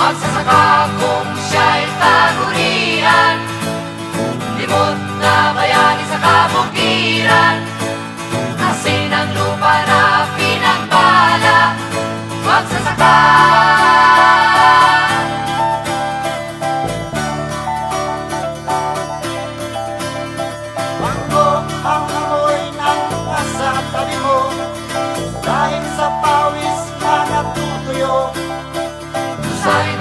Magsasaka kung siya'y tanurian, limot na bayani sa kabukiran, asin ang lupa na pinagpala. Magsasaka. Bangkok ang amoy ng nasa tabi mo, dahil sa pawis na natutuyo. Sa'yo